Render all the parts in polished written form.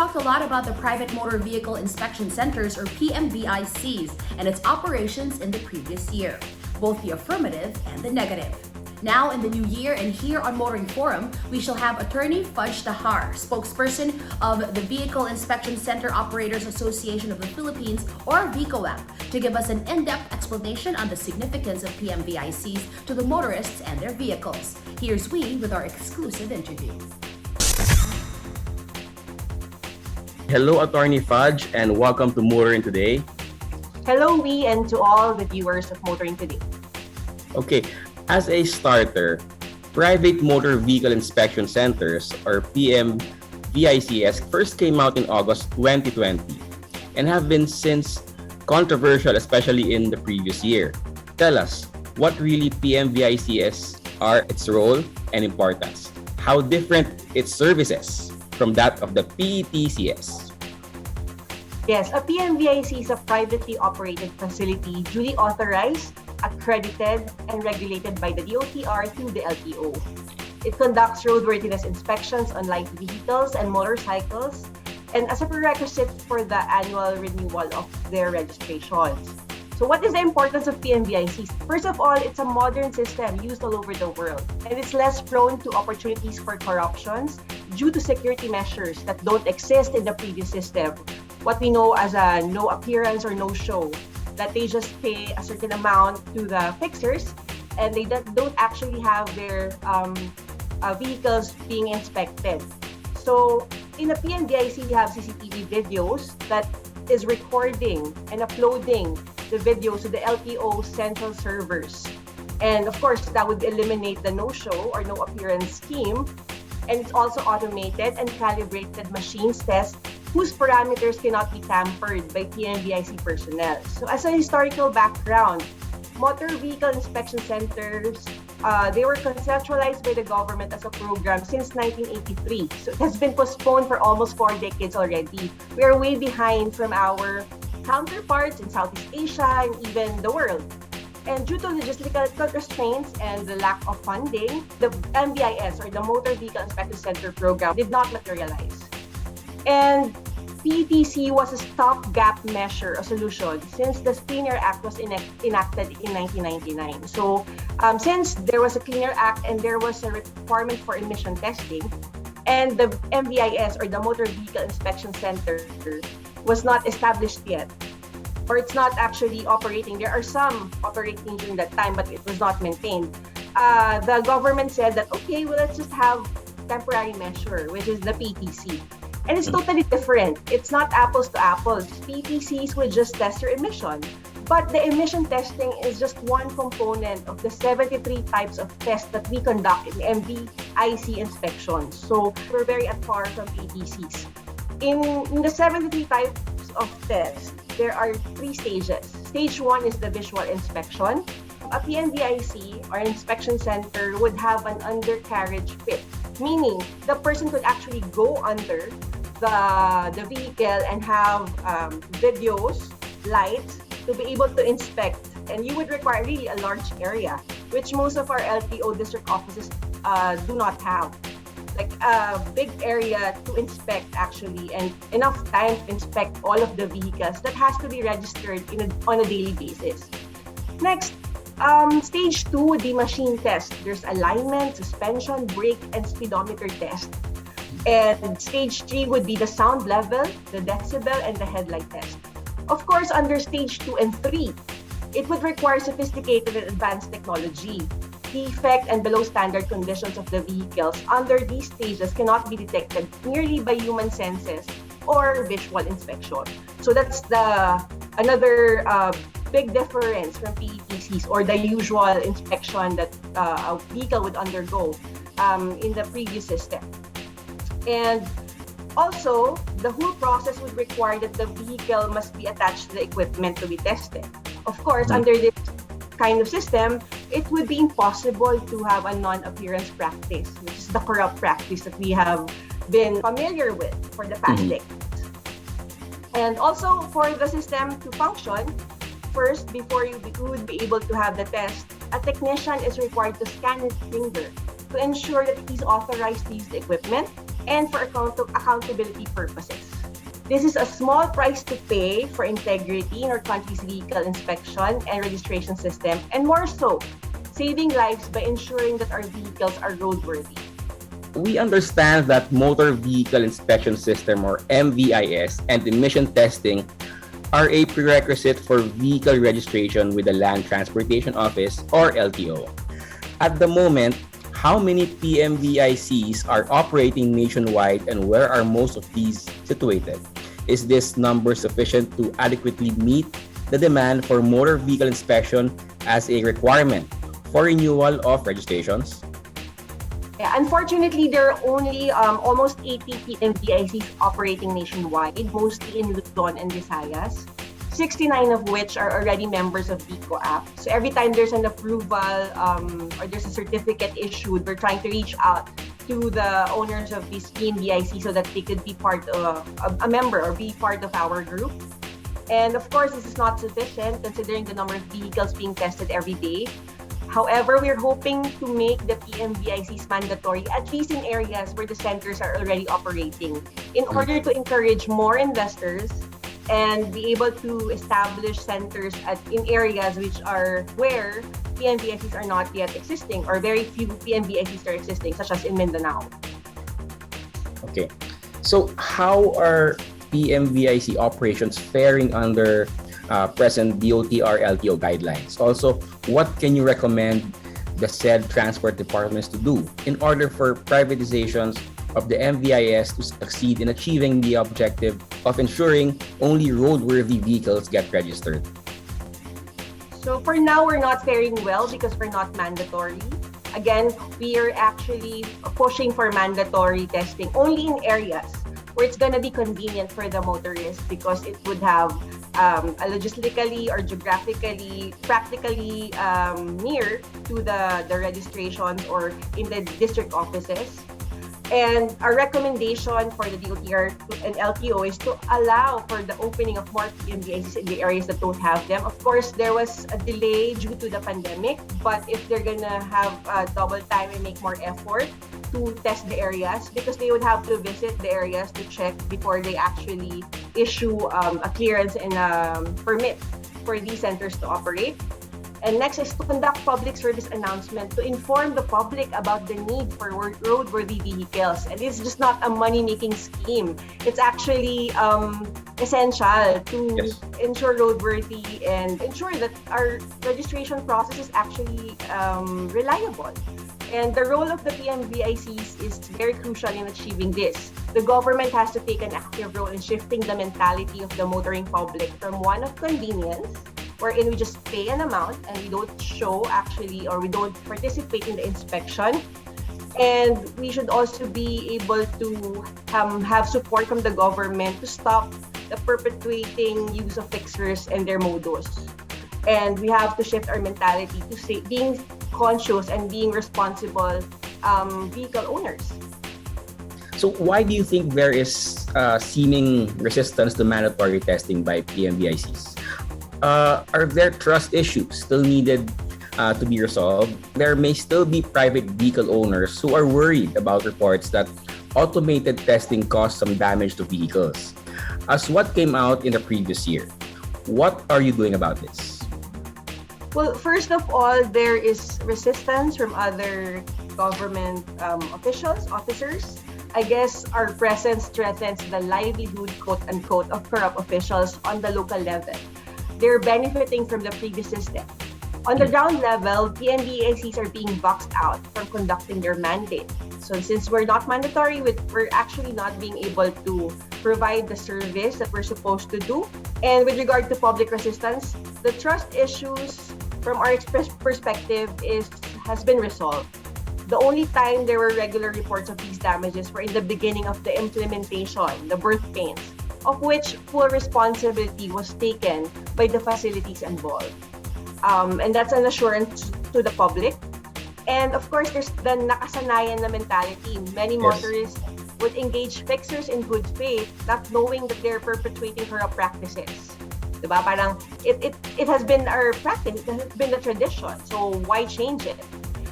talked a lot about the Private Motor Vehicle Inspection Centers, or PMVICs, and its operations in the previous year, both the affirmative and the negative. Now, in the new year and here on Motoring Forum, we shall have Attorney Fudge Tajar, spokesperson of the Vehicle Inspection Center Operators Association of the Philippines, or VICOAP, to give us an in-depth explanation on the significance of PMVICs to the motorists and their vehicles. Here's we with our exclusive interview. Hello, Attorney Fudge, and welcome to Motoring Today. Hello, we, and to all the viewers of Motoring Today. Okay, as a starter, Private Motor Vehicle Inspection Centers, or PMVICs, first came out in August 2020 and have been since controversial, especially in the previous year. Tell us, what really PMVICs are, its role and importance, how different its services from that of the PCCS. Yes, a PMVIC is a privately operated facility duly authorized, accredited, and regulated by the DOTR through the LTO. It conducts roadworthiness inspections on light vehicles and motorcycles, and as a prerequisite for the annual renewal of their registrations. So what is the importance of PMVICs? First of all, it's a modern system used all over the world, and it's less prone to opportunities for corruptions due to security measures that don't exist in the previous system. What we know as a no appearance or no show, that they just pay a certain amount to the fixers and they don't actually have their vehicles being inspected. So in a PMVIC, we have CCTV videos that is recording and uploading the videos to the LTO central servers. And of course, that would eliminate the no-show or no appearance scheme. And it's also automated and calibrated machines test whose parameters cannot be tampered by PMVIC personnel. So as a historical background, motor vehicle inspection centers, they were conceptualized by the government as a program since 1983. So it has been postponed for almost 4 decades already. We are way behind from our counterparts in Southeast Asia and even the world. And due to logistical constraints and the lack of funding, the MVIS, or the Motor Vehicle Inspection Center program, did not materialize. And PTC was a stopgap measure, a solution, since the Clean Air Act was enacted in 1999. So since there was a Clean Air Act and there was a requirement for emission testing, and the MVIS, or the Motor Vehicle Inspection Center, was not established yet, or it's not actually operating. There are some operating during that time, but it was not maintained. The government said that, okay, well, let's just have temporary measure, which is the PTC. And it's totally different. It's not apples to apples. PTCs will just test your emission. But the emission testing is just one component of the 73 types of tests that we conduct in MVIC inspections. So we're very at par from PTCs. In the 73 types of tests, there are 3 stages. Stage 1 is the visual inspection. A PMVIC, or inspection center, would have an undercarriage pit, meaning the person could actually go under the vehicle and have videos, lights, to be able to inspect. And you would require really a large area, which most of our LTO district offices do not have. Like a big area to inspect, actually, and enough time to inspect all of the vehicles that has to be registered on a daily basis. Next, stage 2 would be machine test. There's alignment, suspension, brake, and speedometer test. And stage 3 would be the sound level, the decibel, and the headlight test. Of course, under stage 2 and 3, it would require sophisticated and advanced technology. Defect and below standard conditions of the vehicles under these stages cannot be detected merely by human senses or visual inspection. So that's another big difference from PETCs, or the usual inspection that a vehicle would undergo in the previous system. And also, the whole process would require that the vehicle must be attached to the equipment to be tested. Of course, under this kind of system, it would be impossible to have a non-appearance practice, which is the corrupt practice that we have been familiar with for the past decades. And also, for the system to function, first, before you would be able to have the test, a technician is required to scan his finger to ensure that he's authorized to use the equipment and for accountability purposes. This is a small price to pay for integrity in our country's vehicle inspection and registration system, and more so, saving lives by ensuring that our vehicles are roadworthy. We understand that motor vehicle inspection system or MVIS and emission testing are a prerequisite for vehicle registration with the Land Transportation Office or LTO. At the moment, how many PMVICs are operating nationwide and where are most of these situated? Is this number sufficient to adequately meet the demand for motor vehicle inspection as a requirement for renewal of registrations? Yeah, unfortunately, there are only almost 80 PMVICs operating nationwide, mostly in Luzon and Visayas, 69 of which are already members of VICOAP. So every time there's an approval or there's a certificate issued, we're trying to reach out to the owners of these PMVIC so that they could be part of a member or be part of our group. And of course, this is not sufficient considering the number of vehicles being tested every day. However, we're hoping to make the PMVICs mandatory, at least in areas where the centers are already operating, in order to encourage more investors and be able to establish centers in areas where PMVICs are not yet existing, or very few PMVICs are existing, such as in Mindanao. Okay. So how are PMVIC operations faring under present DOTR LTO guidelines? Also, what can you recommend the said transport departments to do in order for privatizations of the MVIS to succeed in achieving the objective of ensuring only roadworthy vehicles get registered? So for now, we're not faring well because we're not mandatory. Again, we are actually pushing for mandatory testing only in areas where it's going to be convenient for the motorist, because it would have a logistically or geographically, practically near to the registrations or in the district offices. And our recommendation for the DOTR and LTO is to allow for the opening of more PMVICs in the areas that don't have them. Of course, there was a delay due to the pandemic, but if they're gonna have double time and make more effort to test the areas, because they would have to visit the areas to check before they actually issue a clearance and a permit for these centers to operate. And next is to conduct public service announcement to inform the public about the need for roadworthy vehicles. And it's just not a money-making scheme. It's actually essential to ensure roadworthy and ensure that our registration process is actually reliable. And the role of the PMVICs is very crucial in achieving this. The government has to take an active role in shifting the mentality of the motoring public from one of convenience, wherein we just pay an amount and we don't show actually, or we don't participate in the inspection. And we should also be able to have support from the government to stop the perpetuating use of fixers and their modus. And we have to shift our mentality to being conscious and being responsible vehicle owners. So why do you think there is seeming resistance to mandatory testing by PMVICs? Are there trust issues still needed to be resolved? There may still be private vehicle owners who are worried about reports that automated testing caused some damage to vehicles, as what came out in the previous year. What are you doing about this? Well, first of all, there is resistance from other government officers. I guess our presence threatens the livelihood, quote unquote, of corrupt officials on the local level. They're benefiting from the previous system. On the ground level, PMVICs are being boxed out from conducting their mandate. So since we're not mandatory, we're actually not being able to provide the service that we're supposed to do. And with regard to public resistance, the trust issues from our perspective has been resolved. The only time there were regular reports of these damages were in the beginning of the implementation, the birth pains, of which full responsibility was taken by the facilities involved. And that's an assurance to the public. And of course, there's the nakasanayan na mentality. Many motorists would engage fixers in good faith, not knowing that they're perpetuating corrupt practices. Diba? Parang it has been our practice, it has been the tradition, so why change it?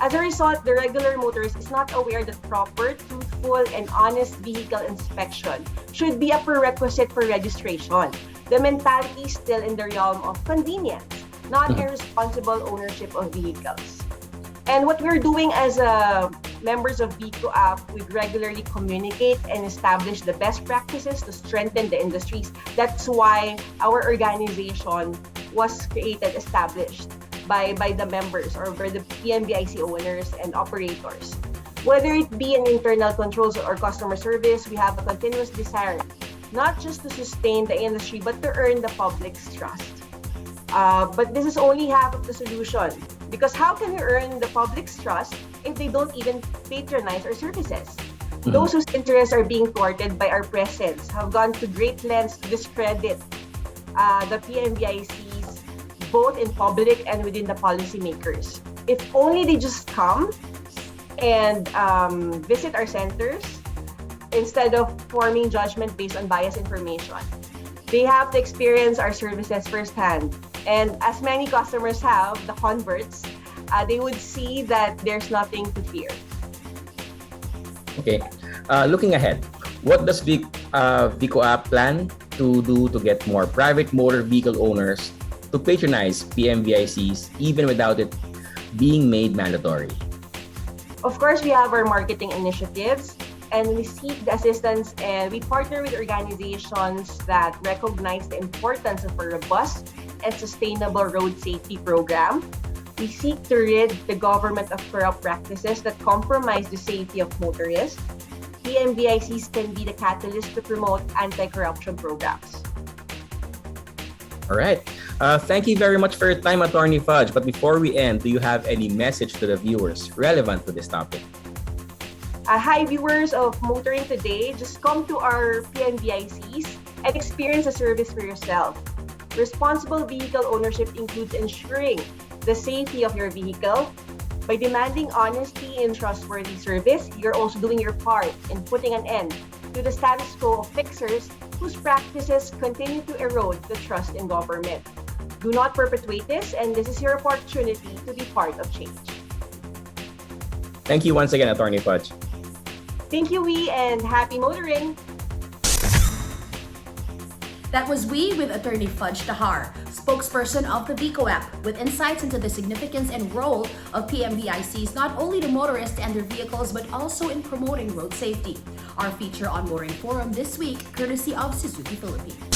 As a result, the regular motorist is not aware that proper, truthful, and honest vehicle inspection should be a prerequisite for registration. The mentality is still in the realm of convenience, not irresponsible ownership of vehicles. And what we're doing as members of VICOAP, we regularly communicate and establish the best practices to strengthen the industries. That's why our organization was established by the members or by the PMVIC owners and operators. Whether it be in internal controls or customer service, we have a continuous desire not just to sustain the industry but to earn the public's trust. But this is only half of the solution, because how can we earn the public's trust if they don't even patronize our services? Those whose interests are being thwarted by our presence have gone to great lengths to discredit the PMVICs, both in public and within the policymakers. If only they just come and visit our centers instead of forming judgment based on biased information. They have to experience our services firsthand. And as many customers have, the converts, they would see that there's nothing to fear. Okay. Looking ahead, what does VICOAP plan to do to get more private motor vehicle owners to patronize PMVICs even without it being made mandatory? Of course, we have our marketing initiatives, and we seek the assistance, and we partner with organizations that recognize the importance of a robust and sustainable road safety program. We seek to rid the government of corrupt practices that compromise the safety of motorists. PMVICs can be the catalyst to promote anti-corruption programs. All right. Thank you very much for your time, Attorney Fudge. But before we end, do you have any message to the viewers relevant to this topic? Hi, viewers of Motoring Today. Just come to our PMVICs and experience the service for yourself. Responsible vehicle ownership includes ensuring the safety of your vehicle. By demanding honesty and trustworthy service, you're also doing your part in putting an end to the status quo of fixers whose practices continue to erode the trust in government. Do not perpetuate this, and this is your opportunity to be part of change. Thank you once again, Attorney Fudge. Thank you, and happy motoring! That was we with Attorney Fudge Tajar, spokesperson of the VICOAP, with insights into the significance and role of PMVICs not only to motorists and their vehicles but also in promoting road safety. Our feature on Motoring Forum this week, courtesy of Suzuki Philippines.